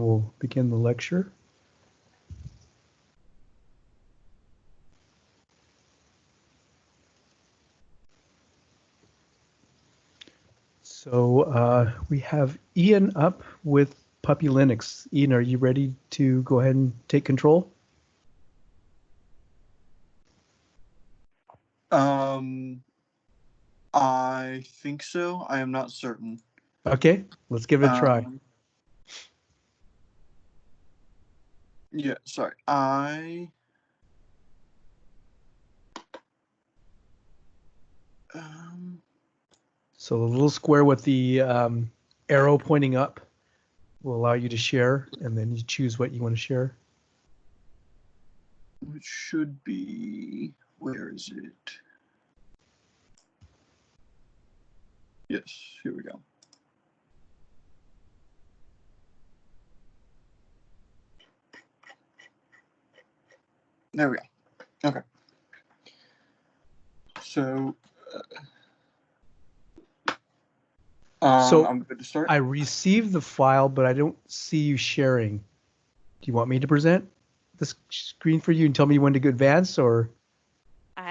We'll begin the lecture. So we have Ian up with Puppy Linux. Ian, are you ready to go ahead and take control? I think so. I am not certain. Okay, let's give it a try. Yeah, sorry. So the little square with the arrow pointing up will allow you to share, and then you choose what you want to share. It should be, where is it? Yes, here we go. There we go. Okay. So, I'm good to start. I received the file, but I don't see you sharing. Do you want me to present the screen for you and tell me when to go advance, or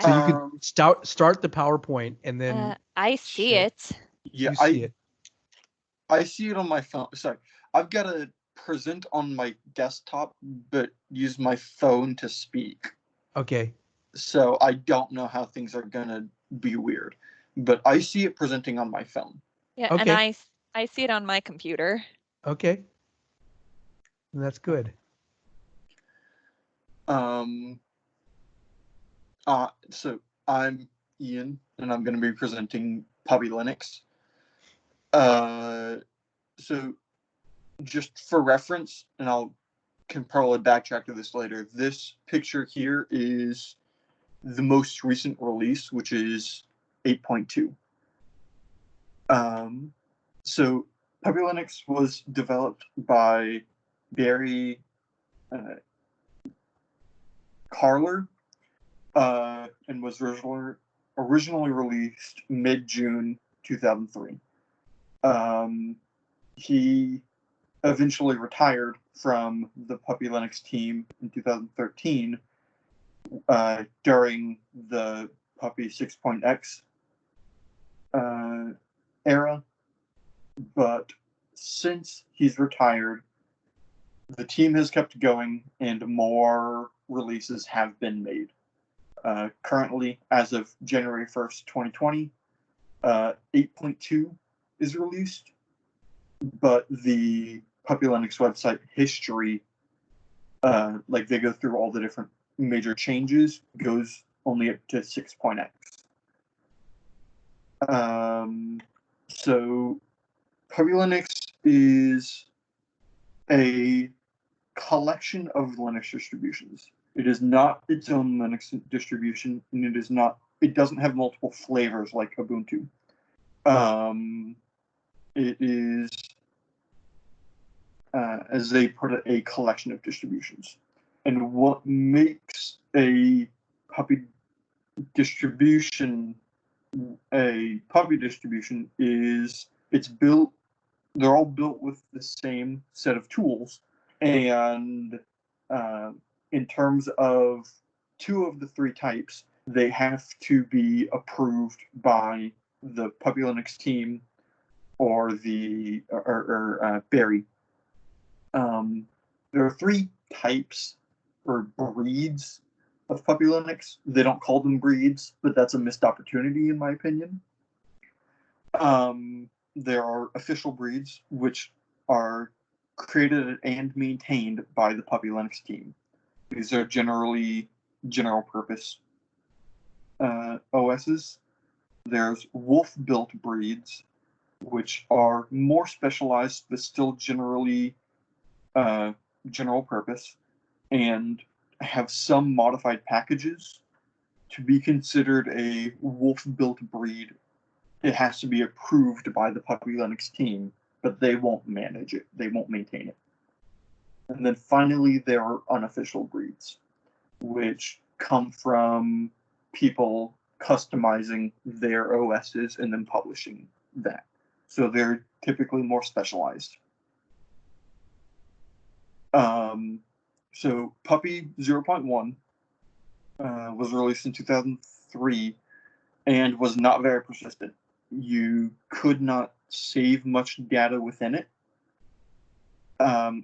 so you could start the PowerPoint and then I see it. Yeah, you see it. I see it on my phone. Sorry, I've got to present on my desktop, but use my phone to speak. Okay. So I don't know how things are gonna be weird, but I see it presenting on my phone. Yeah, okay. And I see it on my computer. Okay. That's good. So I'm Ian, and I'm going to be presenting Puppy Linux. So just for reference, and can probably backtrack to this later, this picture here is the most recent release, which is 8.2. So Puppy Linux was developed by Barry Carler, and was originally released mid-June 2003. He eventually retired from the Puppy Linux team in 2013 during the Puppy 6.x era, but since he's retired, the team has kept going and more releases have been made. Currently, as of January 1st, 2020, 8.2 is released, but the Puppy Linux website history, like they go through all the different major changes, goes only up to 6.x. So Puppy Linux is a collection of Linux distributions. It is not its own Linux distribution, and it doesn't have multiple flavors like Ubuntu. It is, as they put it, a collection of distributions. And what makes a puppy distribution is they're all built with the same set of tools, and in terms of 2 of the 3 types, they have to be approved by the Puppy Linux team or Barry. There are 3 types or breeds of Puppy Linux. They don't call them breeds, but that's a missed opportunity in my opinion. There are official breeds, which are created and maintained by the Puppy Linux team. These are generally general purpose OSs. There's wolf-built breeds, which are more specialized, but still generally general purpose, and have some modified packages. To be considered a wolf-built breed, it has to be approved by the Puppy Linux team, but they won't manage it. They won't maintain it. And then finally, there are unofficial breeds, which come from people customizing their OSs and then publishing that. So they're typically more specialized. So Puppy 0.1 was released in 2003 and was not very persistent. You could not save much data within it.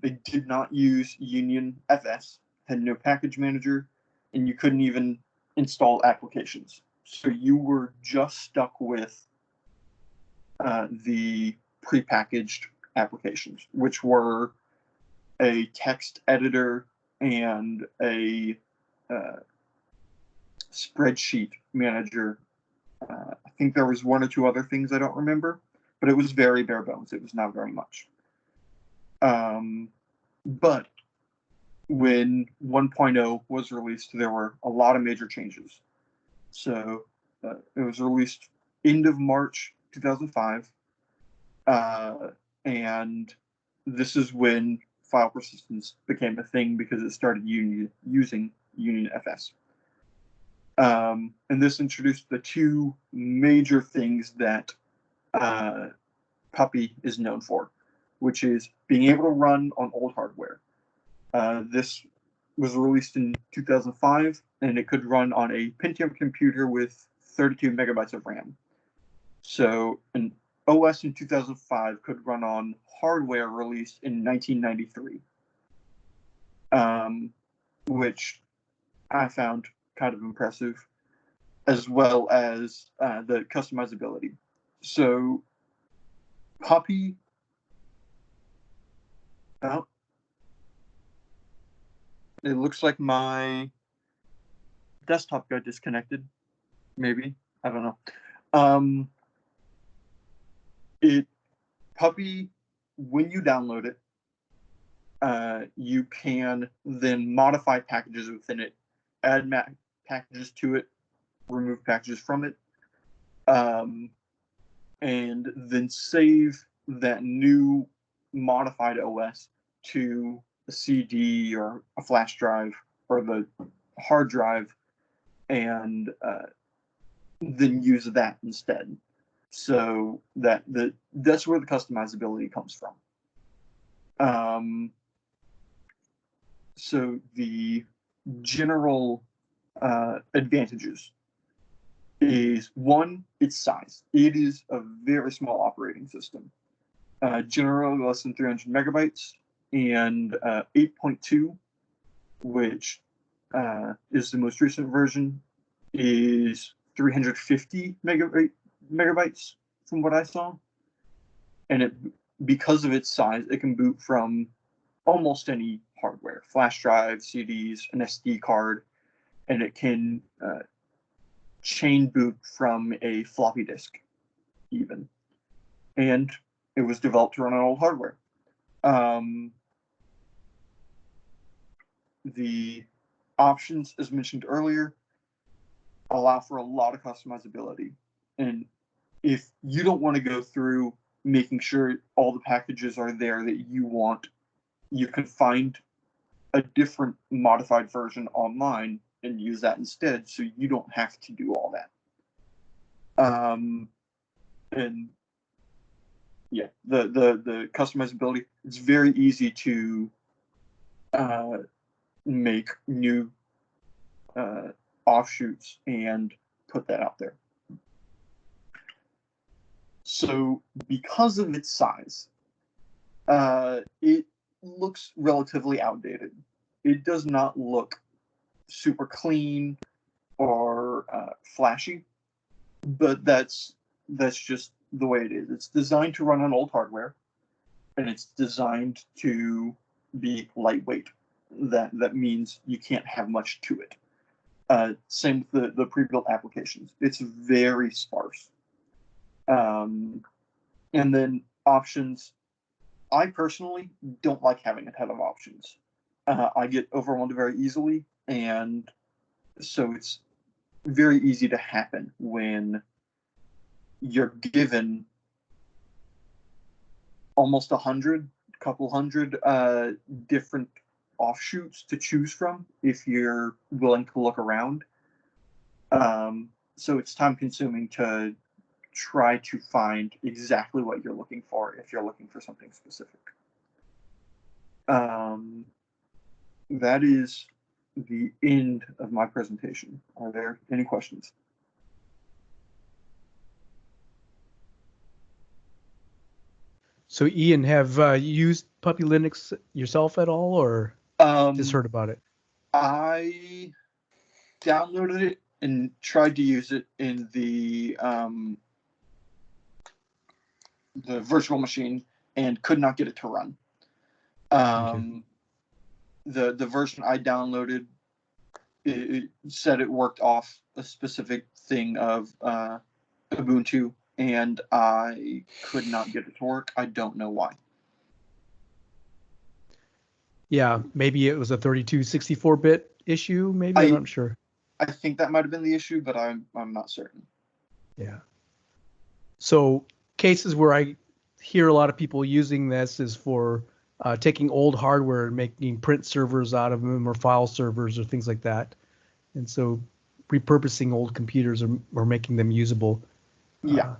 It did not use Union FS, had no package manager, and you couldn't even install applications. So you were just stuck with the prepackaged applications, which were a text editor and a spreadsheet manager. I think there was one or two other things I don't remember, but it was very bare bones. It was not very much. But when 1.0 was released, there were a lot of major changes. So it was released end of March 2005, and this is when file persistence became a thing because it started using Union FS. And this introduced the two major things that Puppy is known for, which is being able to run on old hardware. This was released in 2005, and it could run on a Pentium computer with 32 megabytes of RAM. So an OS in 2005 could run on hardware released in 1993, which I found kind of impressive, as well as the customizability. So Puppy, it looks like my desktop got disconnected. Maybe, I don't know. Puppy, when you download it, you can then modify packages within it, add packages to it, remove packages from it, and then save that new modified OS to a CD or a flash drive or the hard drive, and then use that instead. So that's where the customizability comes from. So the general advantages is, one, its size. It is a very small operating system, generally less than 300 megabytes, and 8.2, which is the most recent version, is 350 megabytes from what I saw. And because of its size, it can boot from almost any hardware, flash drive, CDs, an SD card, and it can chain boot from a floppy disk even. And it was developed to run on old hardware. The options, as mentioned earlier, allow for a lot of customizability. And if you don't want to go through making sure all the packages are there that you want, you can find a different modified version online and use that instead, so you don't have to do all that. And yeah, the customizability, it's very easy to make new offshoots and put that out there. So because of its size, it looks relatively outdated. It does not look super clean or flashy, but that's just the way it is. It's designed to run on old hardware, and it's designed to be lightweight. That means you can't have much to it. Same with the pre-built applications. It's very sparse. And then options. I personally don't like having a ton of options. I get overwhelmed very easily, and so it's very easy to happen when you're given almost 100, couple hundred different offshoots to choose from if you're willing to look around. So it's time consuming to try to find exactly what you're looking for if you're looking for something specific. that is the end of my presentation. Are there any questions? So Ian, have you used Puppy Linux yourself at all, or just heard about it? I downloaded it and tried to use it in the virtual machine and could not get it to run. Okay. The version I downloaded, it said it worked off a specific thing of Ubuntu, and I could not get it to work. I don't know why. Yeah, maybe it was a 3264-bit issue. Maybe I'm not sure. I think that might have been the issue, but I'm not certain. Yeah. So cases where I hear a lot of people using this is for taking old hardware and making print servers out of them, or file servers or things like that. And so repurposing old computers or making them usable. Yeah.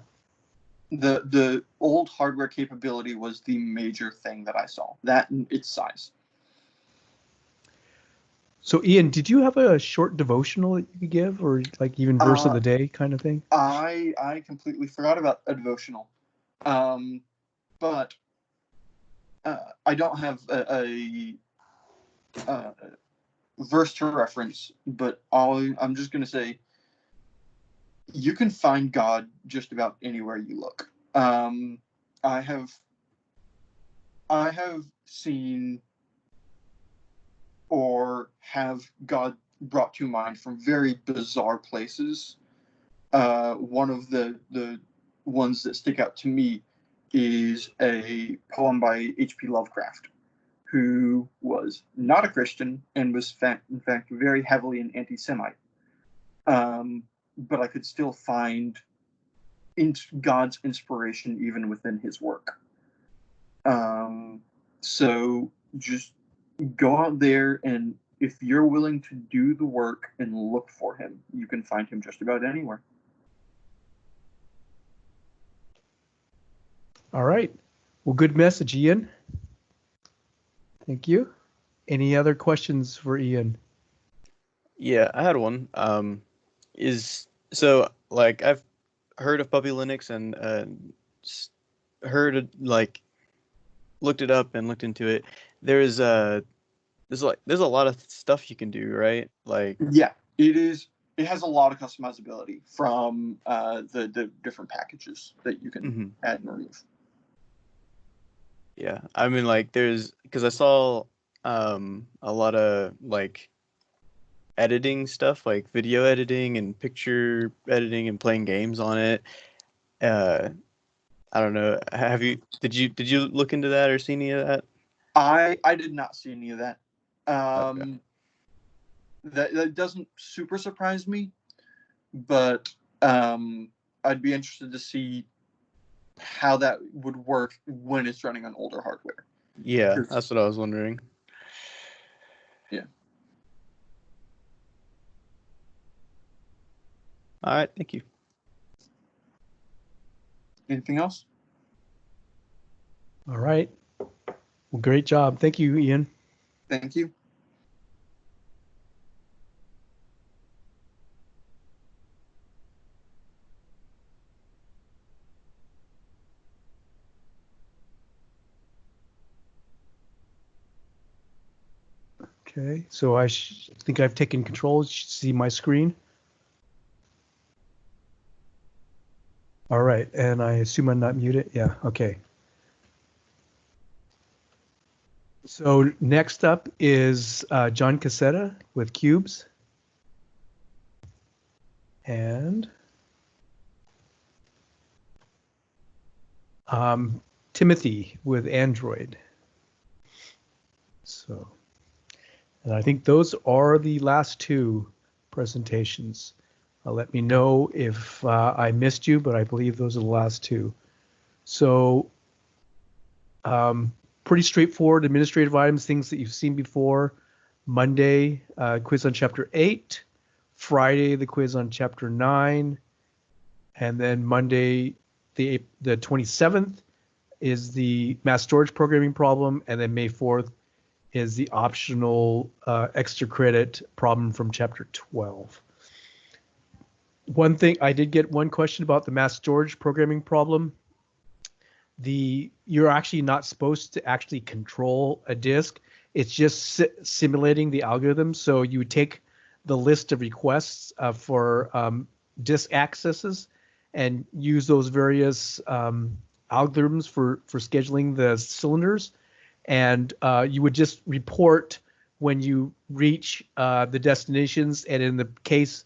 The old hardware capability was the major thing that I saw. That and its size. So Ian, did you have a short devotional that you could give, or like even verse of the day kind of thing? I completely forgot about a devotional. But I don't have a verse to reference, but I'm just going to say you can find God just about anywhere you look. I have seen or have God brought to mind from very bizarre places. One of the ones that stick out to me is a poem by H.P. Lovecraft, who was not a Christian and was in fact very heavily an anti-Semite. But I could still find God's inspiration even within his work. So just go out there, and if you're willing to do the work and look for him, you can find him just about anywhere. All right. Well, good message, Ian. Thank you. Any other questions for Ian? Yeah, I had one. So like I've heard of Puppy Linux and looked it up and looked into it. There's a lot of stuff you can do, right? Like, yeah, it is. It has a lot of customizability from the different packages that you can add and remove. Yeah, I mean, like, because I saw a lot of like editing stuff, like video editing and picture editing and playing games on it. I don't know. Did you look into that or see any of that? I did not see any of that. Okay. That doesn't super surprise me, but I'd be interested to see how that would work when it's running on older hardware. Yeah, that's what I was wondering. Yeah. All right, thank you. Anything else? All right. Well, great job. Thank you, Ian. Thank you. Okay, so I think I've taken control. You should see my screen. All right, and I assume I'm not muted. Yeah, okay. So next up is John Cassetta with Cubes. And Timothy with Android. So, and I think those are the last two presentations. Let me know if I missed you, but I believe those are the last two. So pretty straightforward administrative items, things that you've seen before. Monday, quiz on chapter 8. Friday, the quiz on chapter 9. And then Monday, the 27th, is the mass storage programming problem. And then May 4th is the optional extra credit problem from chapter 12. One thing, I did get one question about the mass storage programming problem. You're actually not supposed to actually control a disk. It's just simulating the algorithm. So you would take the list of requests for disk accesses and use those various algorithms for scheduling the cylinders. And you would just report when you reach the destinations. And in the case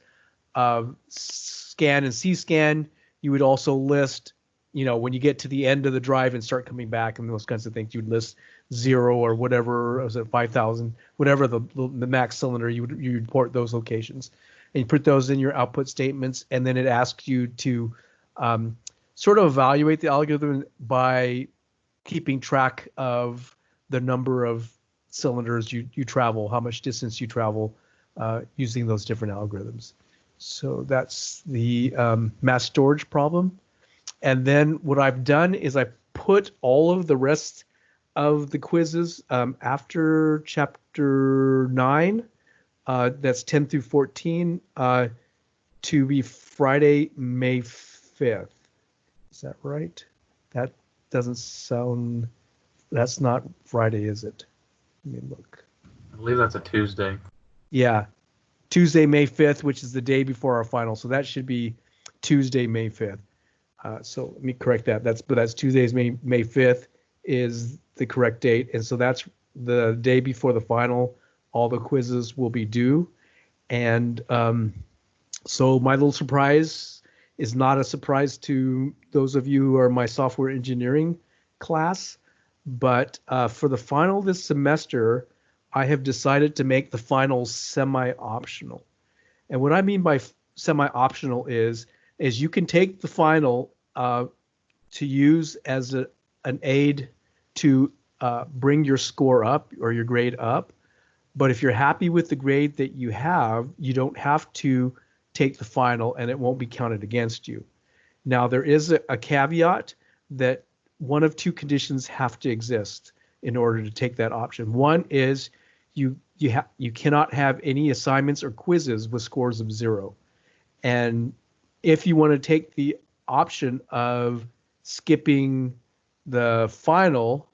of scan and C-scan, you would also list, when you get to the end of the drive and start coming back and those kinds of things, you'd list 0 or whatever, was it 5,000, whatever the max cylinder, you report those locations. And you put those in your output statements, and then it asks you to sort of evaluate the algorithm by keeping track of the number of cylinders you travel, how much distance you travel using those different algorithms. So that's the mass storage problem. And then what I've done is I put all of the rest of the quizzes after chapter 9, that's 10 through 14, to be Friday, May 5th. Is that right? That doesn't sound, that's not Friday, is it? Let me look. I believe that's a Tuesday. Yeah, Tuesday, May 5th, which is the day before our final. So that should be Tuesday, May 5th. So let me correct that. That's Tuesday's May 5th is the correct date. And so that's the day before the final. All the quizzes will be due. And so my little surprise is not a surprise to those of you who are my software engineering class. But for the final this semester, I have decided to make the final semi-optional. And what I mean by semi-optional is you can take the final to use as an aid to bring your score up or your grade up. But if you're happy with the grade that you have, you don't have to take the final and it won't be counted against you. Now, there is a caveat that one of two conditions have to exist in order to take that option. One is you cannot have any assignments or quizzes with scores of 0. And if you want to take the option of skipping the final,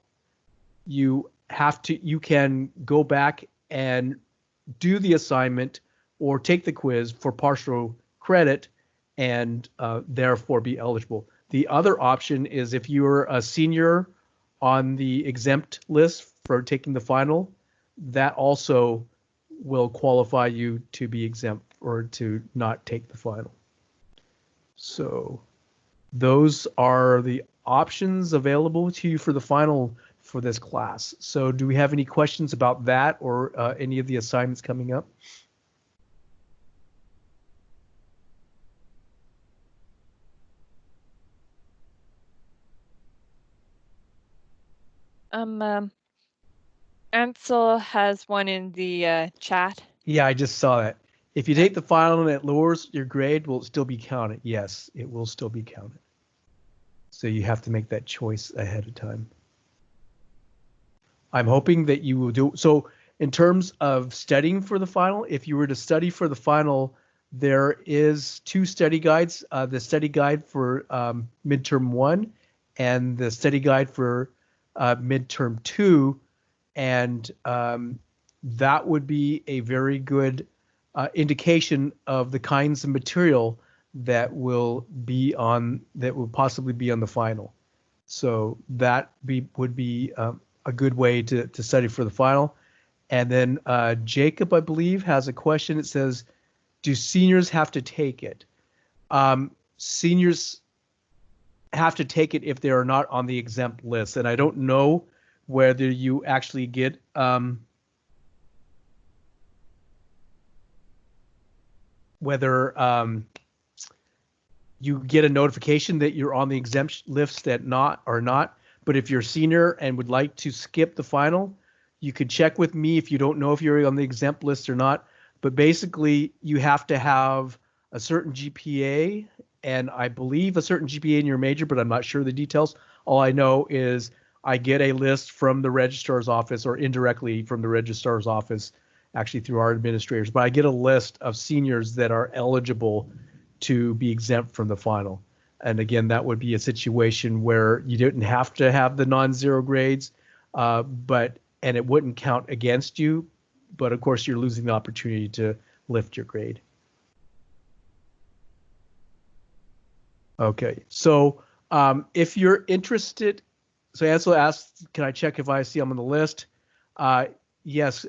you can go back and do the assignment or take the quiz for partial credit and therefore be eligible. The other option is if you're a senior on the exempt list for taking the final, that also will qualify you to be exempt or to not take the final. So those are the options available to you for the final for this class. So do we have any questions about that or any of the assignments coming up? Ansel has one in the chat. Yeah, I just saw that. If you take the final and it lowers your grade, will it still be counted? Yes, it will still be counted. So you have to make that choice ahead of time. I'm hoping that you will do. So in terms of studying for the final, if you were to study for the final, there is 2 study guides, the study guide for midterm 1 and the study guide for midterm 2. And that would be a very good indication of the kinds of material that will possibly be on the final. So that would be a good way to study for the final. And then Jacob, I believe, has a question. It says, do seniors have to take it? Seniors have to take it if they are not on the exempt list. And I don't know whether you actually get you get a notification that you're on the exempt list that not. But if you're a senior and would like to skip the final, you could check with me if you don't know if you're on the exempt list or not. But basically, you have to have a certain GPA, and I believe a certain GPA in your major, but I'm not sure the details. All I know is I get a list from the registrar's office or indirectly from the registrar's office, actually through our administrators, but I get a list of seniors that are eligible to be exempt from the final. And again, that would be a situation where you didn't have to have the non-zero grades, and it wouldn't count against you, but of course you're losing the opportunity to lift your grade. Okay, so if you're interested, so Ansel asked, can I check if I see them on the list? Yes,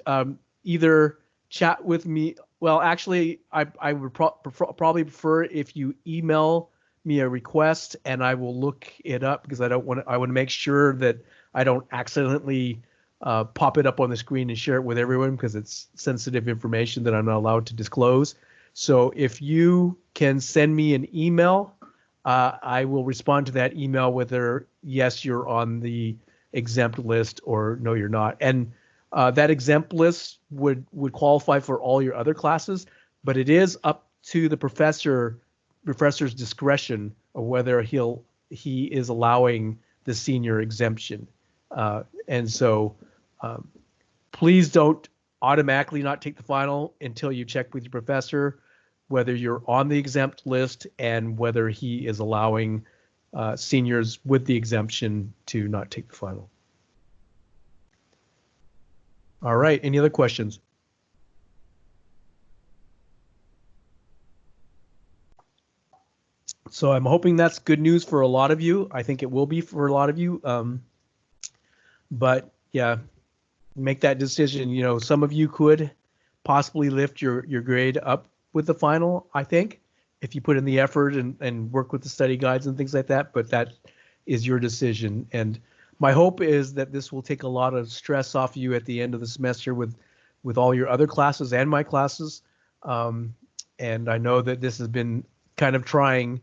either chat with me. Well, actually, I would probably prefer if you email me a request and I will look it up, because I want to make sure that I don't accidentally pop it up on the screen and share it with everyone, because it's sensitive information that I'm not allowed to disclose. So if you can send me an email, I will respond to that email whether yes, you're on the exempt list or no, you're not. And that exempt list would qualify for all your other classes, but it is up to the professor's discretion of whether he is allowing the senior exemption. And so please don't automatically not take the final until you check with your professor whether you're on the exempt list and whether he is allowing seniors with the exemption to not take the final. All right, any other questions? So I'm hoping that's good news for a lot of you. I think it will be for a lot of you. But yeah, make that decision. You know, some of you could possibly lift your grade up with the final, I think, if you put in the effort and work with the study guides and things like that, but that is your decision. And my hope is that this will take a lot of stress off you at the end of the semester with all your other classes and my classes. And I know that this has been kind of trying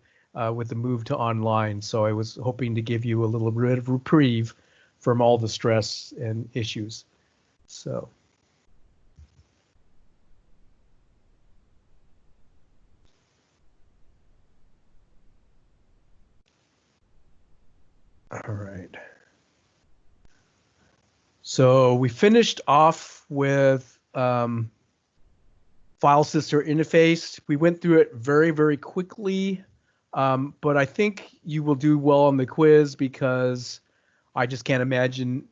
with the move to online. So I was hoping to give you a little bit of reprieve from all the stress and issues. So. All right. So we finished off with file system interface. We went through it very, very quickly, but I think you will do well on the quiz because I just can't imagine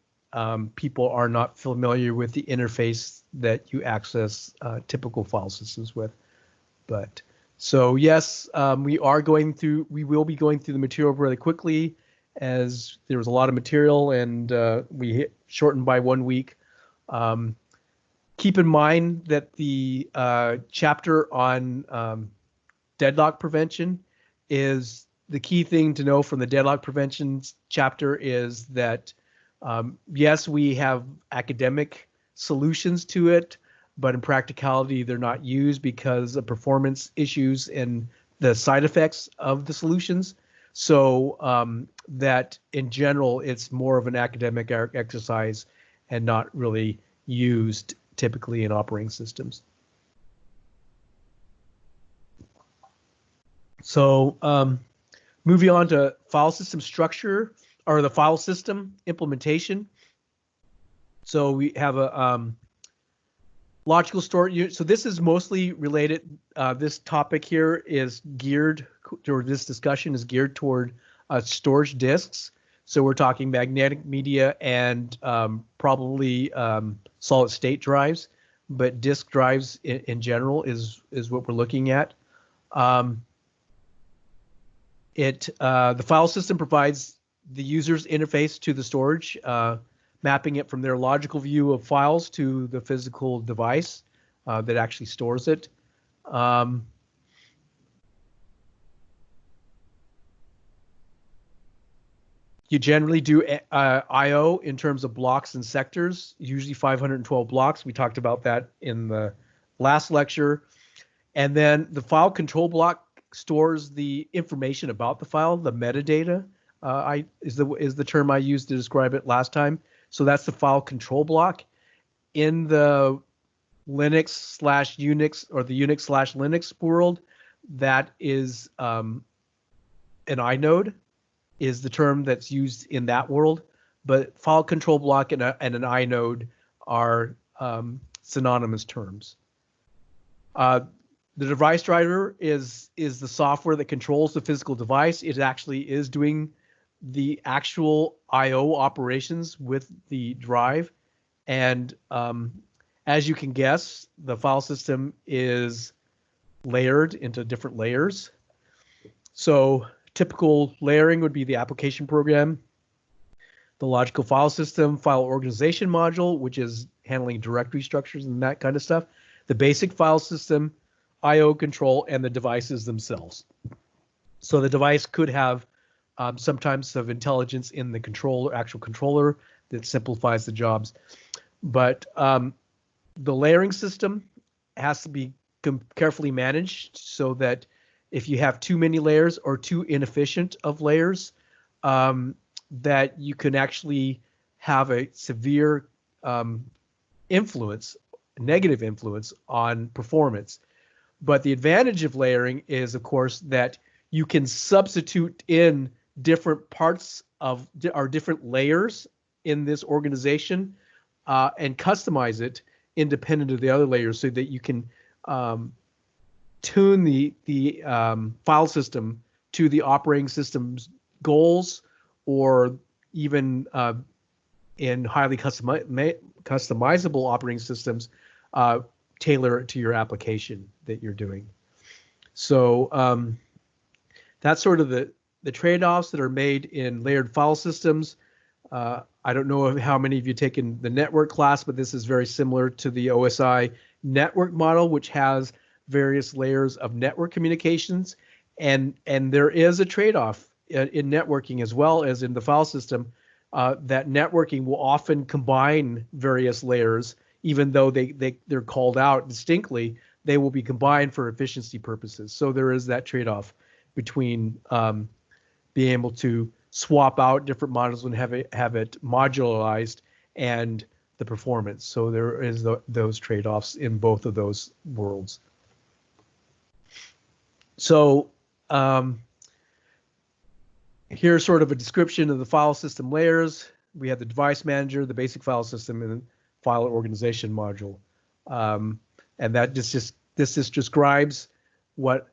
people are not familiar with the interface that you access typical file systems with. But so yes, we will be going through the material really quickly, as there was a lot of material and we shortened by 1 week. Keep in mind that the chapter on deadlock prevention is the key thing to know from the deadlock prevention chapter is that, yes, we have academic solutions to it, but in practicality, they're not used because of performance issues and the side effects of the solutions. So that in general, it's more of an academic exercise and not really used typically in operating systems. So moving on to file system structure or the file system implementation. So we have a logical storage unit. So this is mostly related. This topic here is geared, or this discussion is geared toward storage disks. So we're talking magnetic media and probably solid state drives, but disk drives in general is what we're looking at. The file system provides the user's interface to the storage, mapping it from their logical view of files to the physical device that actually stores it. You generally do I/O in terms of blocks and sectors, usually 512 blocks. We talked about that in the last lecture. And then the file control block stores the information about the file, the metadata is the term I used to describe it last time. So that's the file control block. In the Linux/Unix or the Unix/Linux world, that is an inode is the term that's used in that world. but file control block and an inode are synonymous terms. The device driver is the software that controls the physical device. It actually is doing the actual I/O operations with the drive, and as you can guess, the file system is layered into different layers. So typical layering would be the application program, the logical file system, file organization module, which is handling directory structures and that kind of stuff, the basic file system, I/O control, and the devices themselves. So the device could have some types of intelligence in the controller, actual controller, that simplifies the jobs. But the layering system has to be carefully managed so that if you have too many layers or too inefficient of layers, that you can actually have a severe influence, negative influence on performance. But the advantage of layering is, of course, that you can substitute in different parts of or different layers in this organization and customize it independent of the other layers, so that you can tune the file system to the operating system's goals, or even in highly customizable operating systems, tailor it to your application that you're doing. So that's sort of the trade-offs that are made in layered file systems. I don't know how many of you taken the network class, but this is very similar to the OSI network model, which has various layers of network communications. And there is a trade-off in networking as well as in the file system, that networking will often combine various layers, even though they're called out distinctly, they will be combined for efficiency purposes. So there is that trade-off between being able to swap out different modules and have it modularized and the performance. So there is those trade-offs in both of those worlds. So here's sort of a description of the file system layers. We have the device manager, the basic file system, and file organization module. And that this just describes what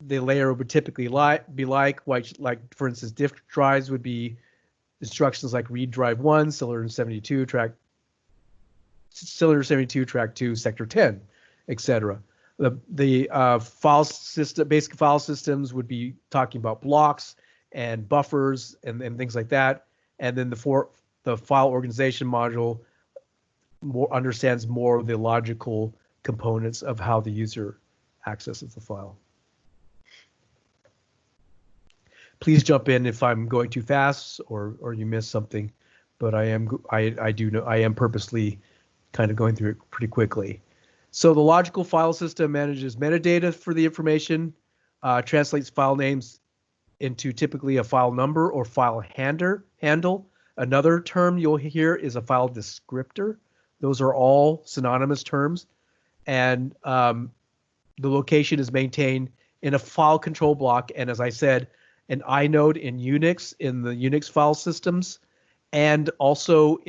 the layer would typically be like for instance, disk drives would be instructions like read drive 1, cylinder 72, track 2, sector 10, etc. The file system, basic file systems would be talking about blocks and buffers and things like that. And then the file organization module understands more of the logical components of how the user accesses the file. Please jump in if I'm going too fast or you miss something, but I do know I am purposely kind of going through it pretty quickly. So the logical file system manages metadata for the information, translates file names into typically a file number or file handle. Another term you'll hear is a file descriptor. Those are all synonymous terms, and the location is maintained in a file control block. And as I said, an inode in Unix, in the Unix file systems, and also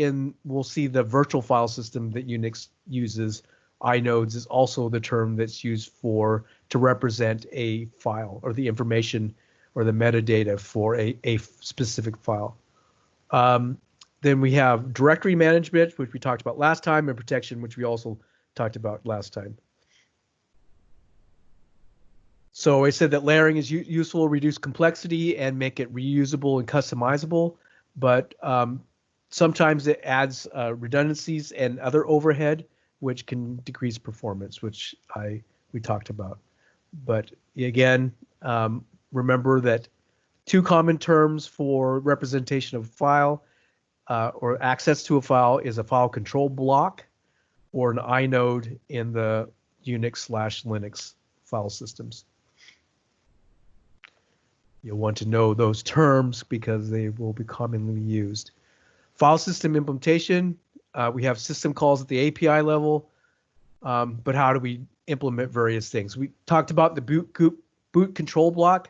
we'll see the virtual file system that Unix uses. Inodes is also the term that's used to represent a file or the information or the metadata for a specific file. Then we have directory management, which we talked about last time, and protection, which we also talked about last time. So I said that layering is useful, reduce complexity, and make it reusable and customizable, but sometimes it adds redundancies and other overhead, which can decrease performance, which we talked about. But again, remember that two common terms for representation of a file or access to a file is a file control block or an inode in the Unix/Linux file systems. You'll want to know those terms because they will be commonly used. File system implementation, we have system calls at the API level, but how do we implement various things? We talked about the boot control block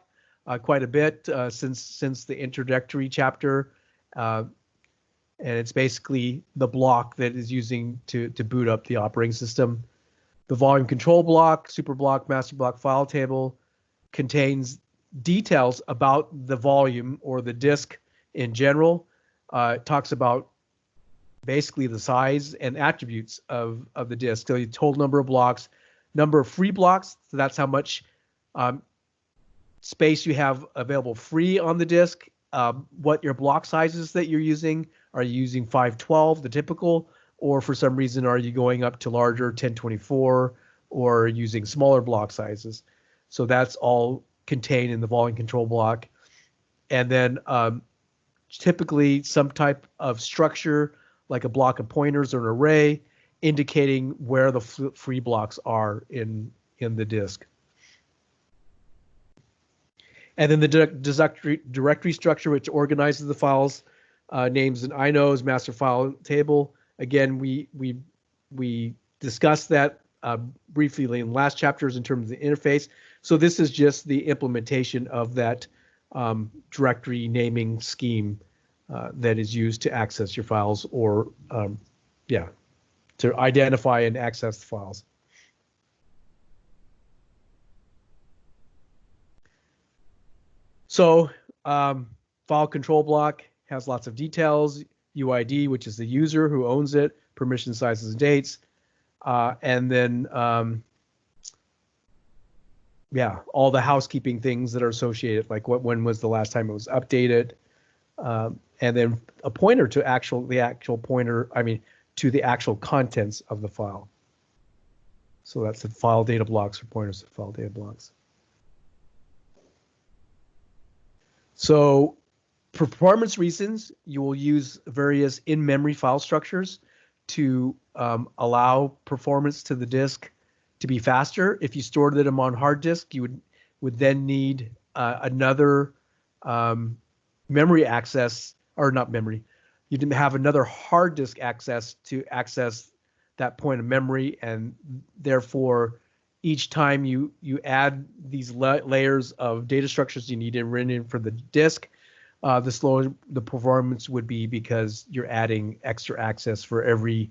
quite a bit since the introductory chapter. and it's basically the block that is using to boot up the operating system. The volume control block, super block, master block file table contains details about the volume or the disk in general. It talks about basically the size and attributes of the disk. So the total number of blocks, number of free blocks. So that's how much space you have available free on the disk. What your block sizes that you're using. Are you using 512, the typical, or for some reason are you going up to larger 1024 or using smaller block sizes? So that's all contained in the volume control block. And then typically some type of structure like a block of pointers or an array indicating where the free blocks are in the disk. And then the directory structure, which organizes the files, names and inodes, master file table. Again, we discussed that briefly in last chapters in terms of the interface. So this is just the implementation of that directory naming scheme that is used to access your files or, to identify and access the files. So file control block has lots of details, UID, which is the user who owns it, permission sizes and dates, and then all the housekeeping things that are associated, like when was the last time it was updated, and then a pointer to the actual contents of the file. So that's the file data blocks or pointers to file data blocks. So for performance reasons, you will use various in-memory file structures to allow performance to the disk to be faster. If you stored them on hard disk, you would then need another memory access, or not memory. You didn't have another hard disk access to access that point of memory, and therefore each time you add these layers of data structures you need to run in for the disk, the slower the performance would be because you're adding extra access for every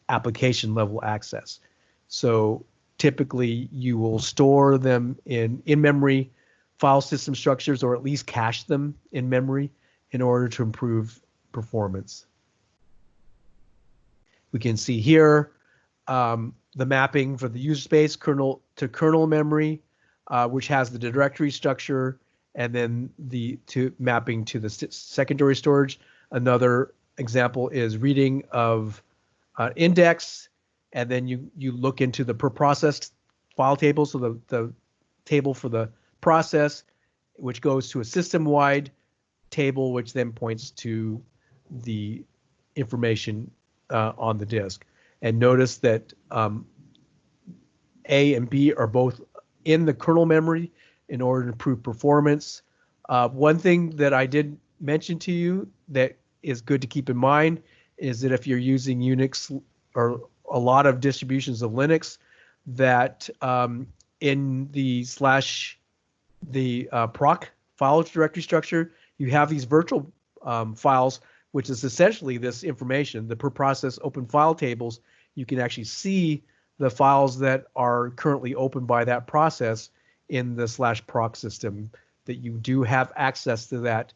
application level access. So typically you will store them in memory file system structures, or at least cache them in memory in order to improve performance. We can see here the mapping for the user space kernel to kernel memory, which has the directory structure, and then the mapping to the secondary storage. Another example is reading of index, and then you look into the per process file table, so the table for the process, which goes to a system-wide table, which then points to the information on the disk. And notice that A and B are both in the kernel memory in order to improve performance. One thing that I did mention to you that is good to keep in mind is that if you're using Unix or a lot of distributions of Linux, that in the proc file directory structure, you have these virtual files, which is essentially this information, the per process open file tables. You can actually see the files that are currently open by that process in the /proc system, that you do have access to that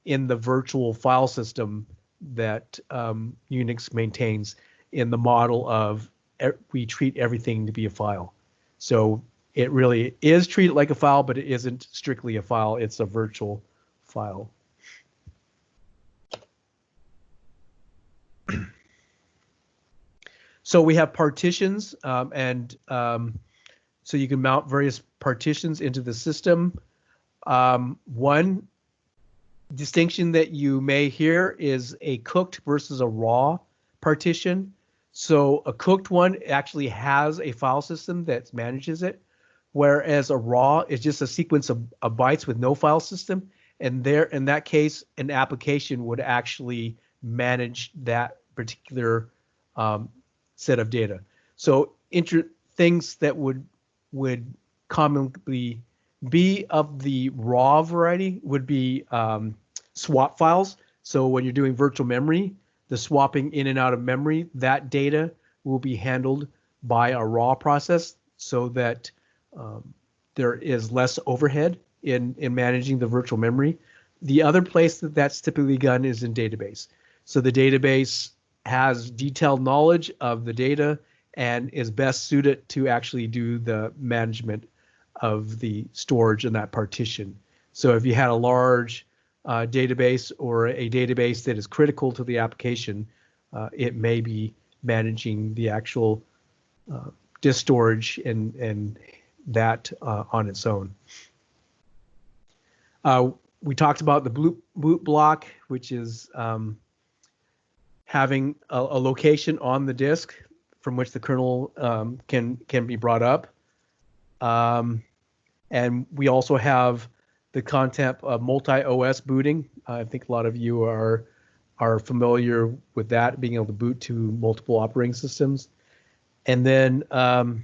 in the virtual file system that Unix maintains in the model of we treat everything to be a file. So it really is treated like a file, but it isn't strictly a file. It's a virtual file. So we have partitions, so you can mount various partitions into the system. One distinction that you may hear is a cooked versus a raw partition. So a cooked one actually has a file system that manages it, whereas a raw is just a sequence of bytes with no file system. And there, in that case, an application would actually manage that particular set of data. So things that would commonly be of the raw variety would be swap files. So when you're doing virtual memory, the swapping in and out of memory, that data will be handled by a raw process so that there is less overhead in managing the virtual memory. The other place that that's typically done is in database. So the database has detailed knowledge of the data and is best suited to actually do the management of the storage in that partition. So if you had a large database or a database that is critical to the application, it may be managing the actual disk storage and that on its own. We talked about the boot block, which is having a location on the disk from which the kernel can be brought up. And we also have the concept of multi-OS booting. I think a lot of you are familiar with that, being able to boot to multiple operating systems. And then the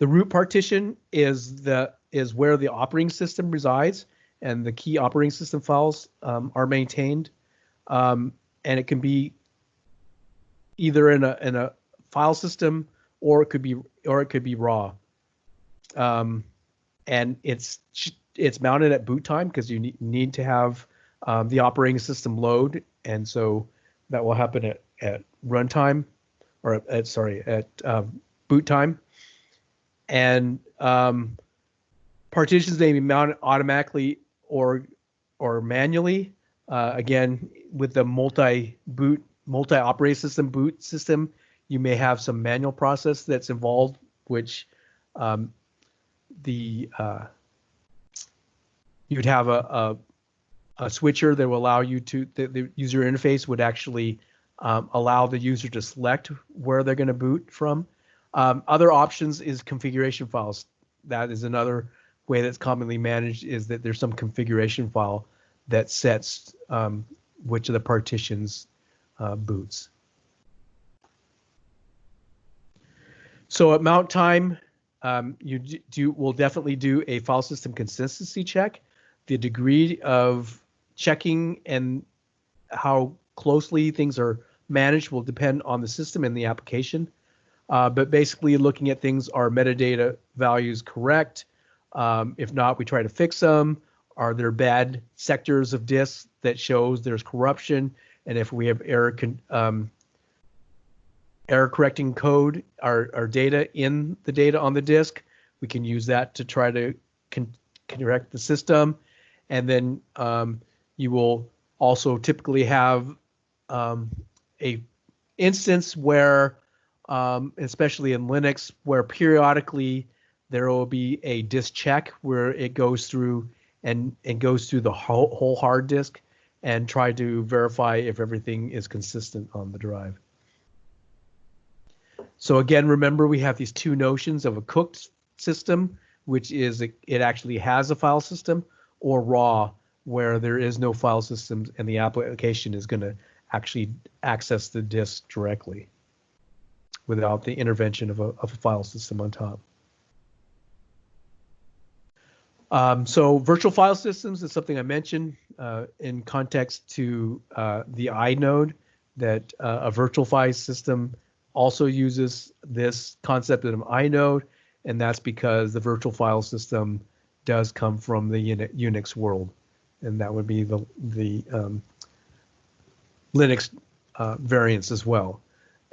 root partition is where the operating system resides, and the key operating system files are maintained. And it can be either in a file system or it could be raw. And it's mounted at boot time because you need to have the operating system load, and so that will happen at runtime, or at boot time. And partitions may be mounted automatically or manually. Again, with the multi-operating system boot system, you may have some manual process that's involved, which you'd have a switcher that will allow you to, the user interface would actually allow the user to select where they're going to boot from. Other options is configuration files. That is another way that's commonly managed, is that there's some configuration file that sets which of the partitions boots. So at mount time, will definitely do a file system consistency check. The degree of checking and how closely things are managed will depend on the system and the application. But basically looking at things, are metadata values correct? If not, we try to fix them. Are there bad sectors of disks that shows there's corruption? And if we have error correcting code, our data in the data on the disk, we can use that to try to correct the system. And then you will also typically have a instance where, especially in Linux, where periodically there will be a disk check where it goes through and goes through the whole hard disk and try to verify if everything is consistent on the drive. So again, remember, we have these two notions of a cooked system, which is it actually has a file system, or raw, where there is no file systems and the application is going to actually access the disk directly without the intervention of a file system on top. So virtual file systems is something I mentioned in context to the inode, that a virtual file system also uses this concept of an inode, and that's because the virtual file system does come from the Unix world, and that would be the Linux variants as well.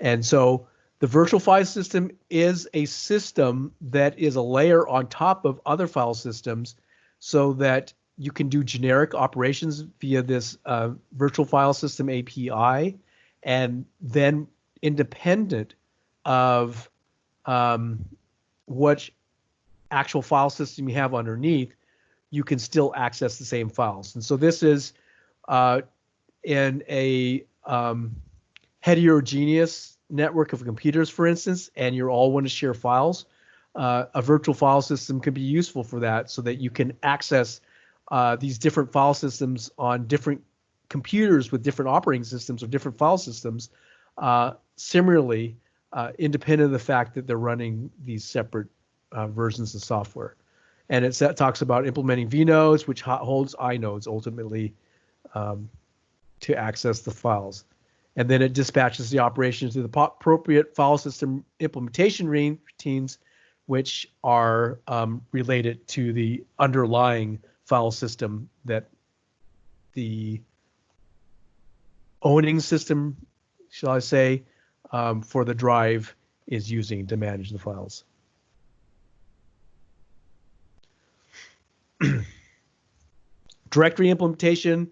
And so the virtual file system is a system that is a layer on top of other file systems, so that you can do generic operations via this virtual file system API, and then independent of what actual file system you have underneath, you can still access the same files. And so this is in a heterogeneous network of computers, for instance, and you all want to share files. A virtual file system can be useful for that, so that you can access these different file systems on different computers with different operating systems or different file systems, similarly, independent of the fact that they're running these separate versions of software. And it talks about implementing vnodes, which holds inodes ultimately, to access the files. And then it dispatches the operations to the appropriate file system implementation routines, which are related to the underlying file system that the owning system, shall I say, for the drive is using to manage the files. Directory implementation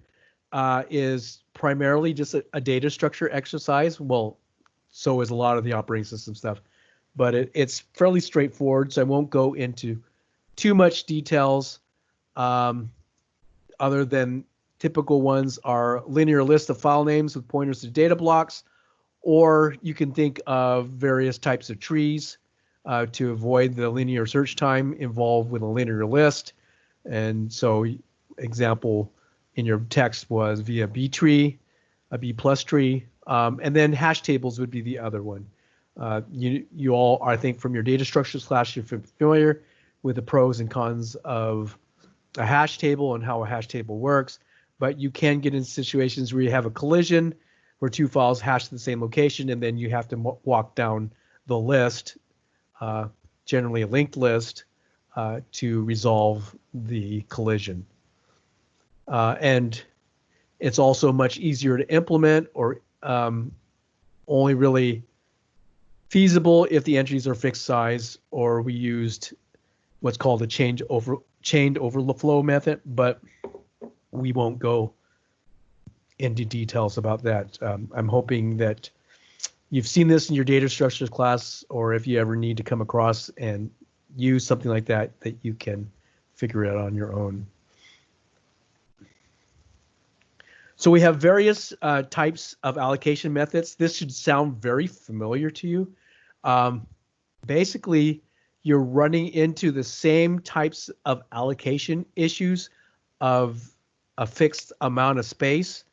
is primarily just a data structure exercise. Well, so is a lot of the operating system stuff, but it's fairly straightforward, so I won't go into too much details other than typical ones are linear list of file names with pointers to data blocks, or you can think of various types of trees to avoid the linear search time involved with a linear list. And so example in your text was via B tree, a B plus tree, and then hash tables would be the other one. You all, I think from your data structures class, you're familiar with the pros and cons of a hash table and how a hash table works, but you can get in situations where you have a collision where two files hash to the same location, and then you have to walk down the list, generally a linked list, to resolve the collision. And it's also much easier to implement, or only really feasible if the entries are fixed size, or we used what's called a chained overflow method, but we won't go into details about that. I'm hoping that you've seen this in your data structures class, or if you ever need to come across and use something like that, that you can figure it out on your own. So we have various types of allocation methods. This should sound very familiar to you. Basically, you're running into the same types of allocation issues of a fixed amount of space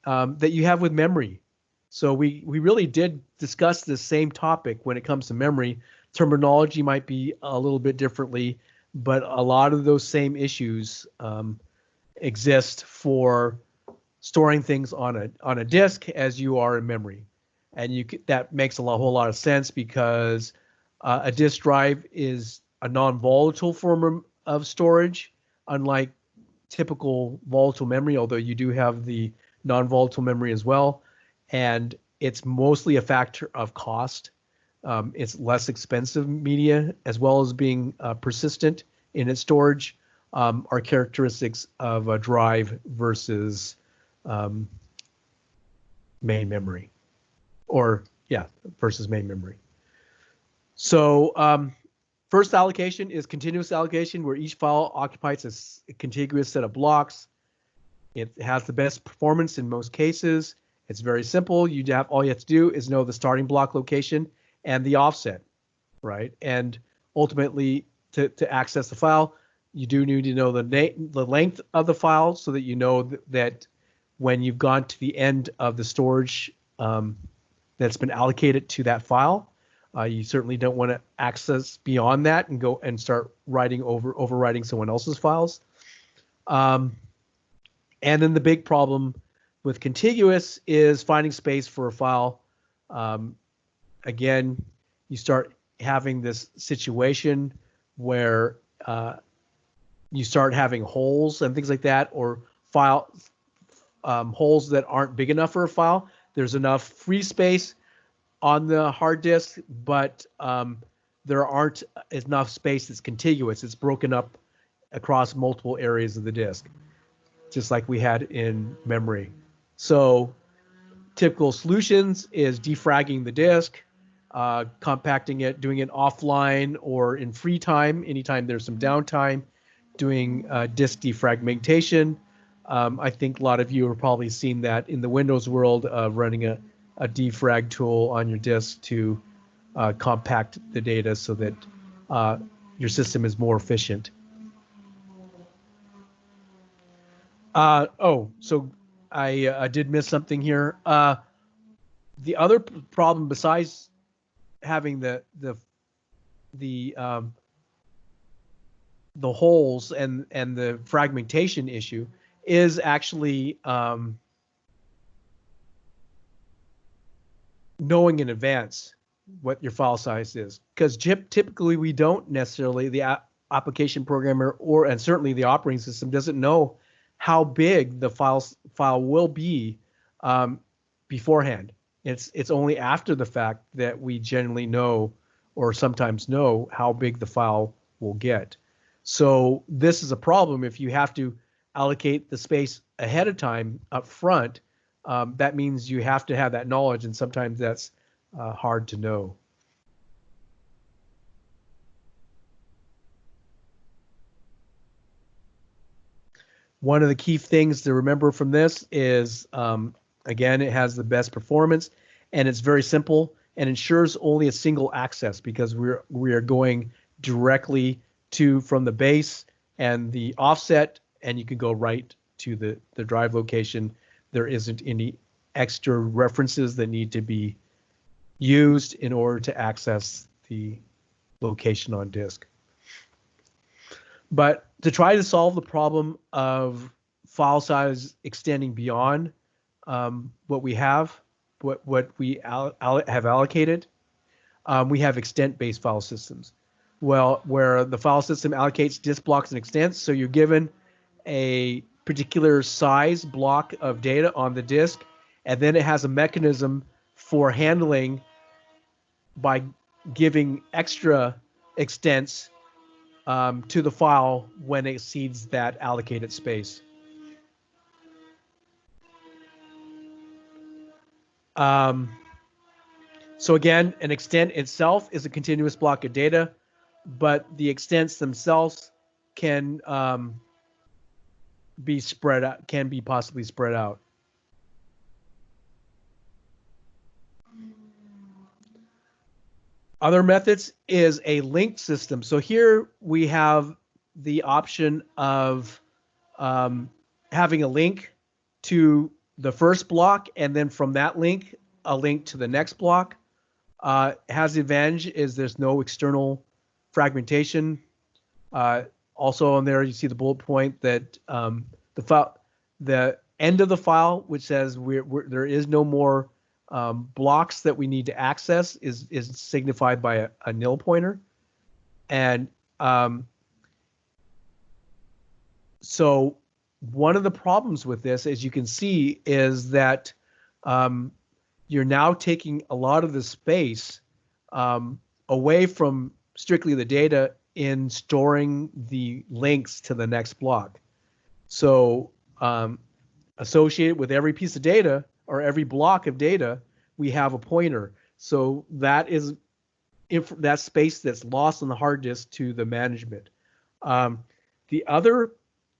that you have with memory. So we really did discuss the same topic when it comes to memory. Terminology might be a little bit differently, but a lot of those same issues exist for storing things on a disk as you are in memory. And that makes a whole lot of sense because a disk drive is a non-volatile form of storage, unlike typical volatile memory, although you do have the non-volatile memory as well. And it's mostly a factor of cost. It's less expensive media, as well as being persistent in its storage, are characteristics of a drive versus main memory, versus main memory. So first allocation is continuous allocation, where each file occupies a contiguous set of blocks. It has the best performance in most cases. It's very simple. All you have to do is know the starting block location and the offset, right? And ultimately, to access the file, you do need to know the length of the file so that you know that when you've gone to the end of the storage that's been allocated to that file, you certainly don't want to access beyond that and go and start overwriting someone else's files. And then the big problem with contiguous is finding space for a file. Again, you start having this situation where you start having holes and things like that, or holes that aren't big enough for a file. There's enough free space on the hard disk, but there aren't enough space that's contiguous. It's broken up across multiple areas of the disk, just like we had in memory. So typical solutions is defragging the disk, compacting it, doing it offline or in free time, anytime there's some downtime, doing disk defragmentation. I think a lot of you have probably seen that in the Windows world, running a defrag tool on your disk to compact the data so that your system is more efficient. So I did miss something here. The other problem, besides having the holes and the fragmentation issue, is actually knowing in advance what your file size is, because typically we don't necessarily, the application programmer and certainly the operating system doesn't know how big the file will be beforehand. It's only after the fact that we generally know, or sometimes know, how big the file will get. So this is a problem if you have to allocate the space ahead of time up front. That means you have to have that knowledge, and sometimes that's hard to know. One of the key things to remember from this is, again, it has the best performance, and it's very simple and ensures only a single access, because we are going directly from the base and the offset, and you can go right to the drive location. There isn't any extra references that need to be used in order to access the location on disk. But to try to solve the problem of file size extending beyond what we have allocated, we have extent-based file systems. Well, where the file system allocates disk blocks and extents, so you're given a particular size block of data on the disk, and then it has a mechanism for handling by giving extra extents to the file when it exceeds that allocated space. So again, an extent itself is a continuous block of data, but the extents themselves can be spread out, can be possibly spread out. Other methods is a linked system. So here we have the option of having a link to the first block, and then from that link, a link to the next block. Has the advantage is there's no external fragmentation. Also on there, you see the bullet point that the end of the file, which says there is no more blocks that we need to access, is signified by a nil pointer. And so one of the problems with this, as you can see, is that you're now taking a lot of the space away from strictly the data in storing the links to the next block. So associated with every piece of data or every block of data, we have a pointer. So that is that space that's lost on the hard disk to the management. The other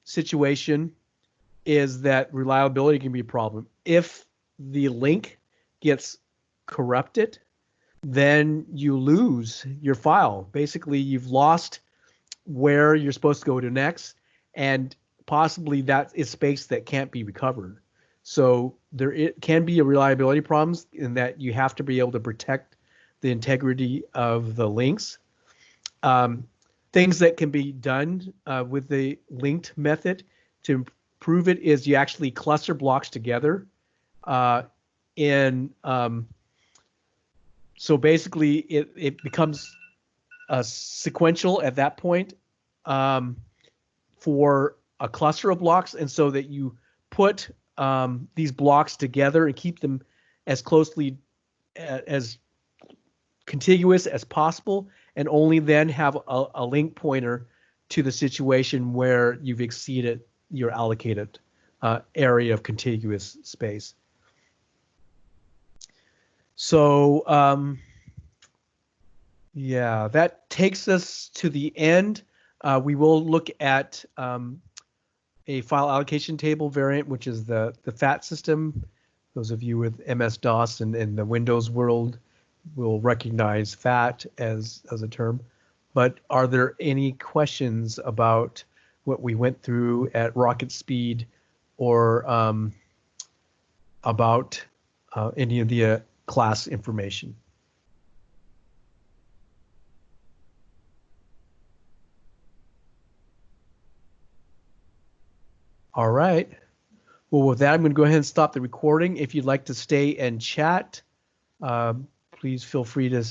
situation is that reliability can be a problem. If the link gets corrupted, then you lose your file. Basically, you've lost where you're supposed to go to next, and possibly that is space that can't be recovered. So it can be a reliability problems in that you have to be able to protect the integrity of the links. Things that can be done with the linked method to improve it is you actually cluster blocks together so basically it becomes sequential at that point for a cluster of blocks, and so that you put these blocks together and keep them as closely as contiguous as possible, and only then have a link pointer to the situation where you've exceeded your allocated area of contiguous space. So yeah, that takes us to the end. We will look at a file allocation table variant, which is the FAT system. Those of you with MS-DOS and in the Windows world will recognize FAT as a term. But are there any questions about what we went through at rocket speed, or about any of the class information? All right. Well, with that, I'm going to go ahead and stop the recording. If you'd like to stay and chat, please feel free to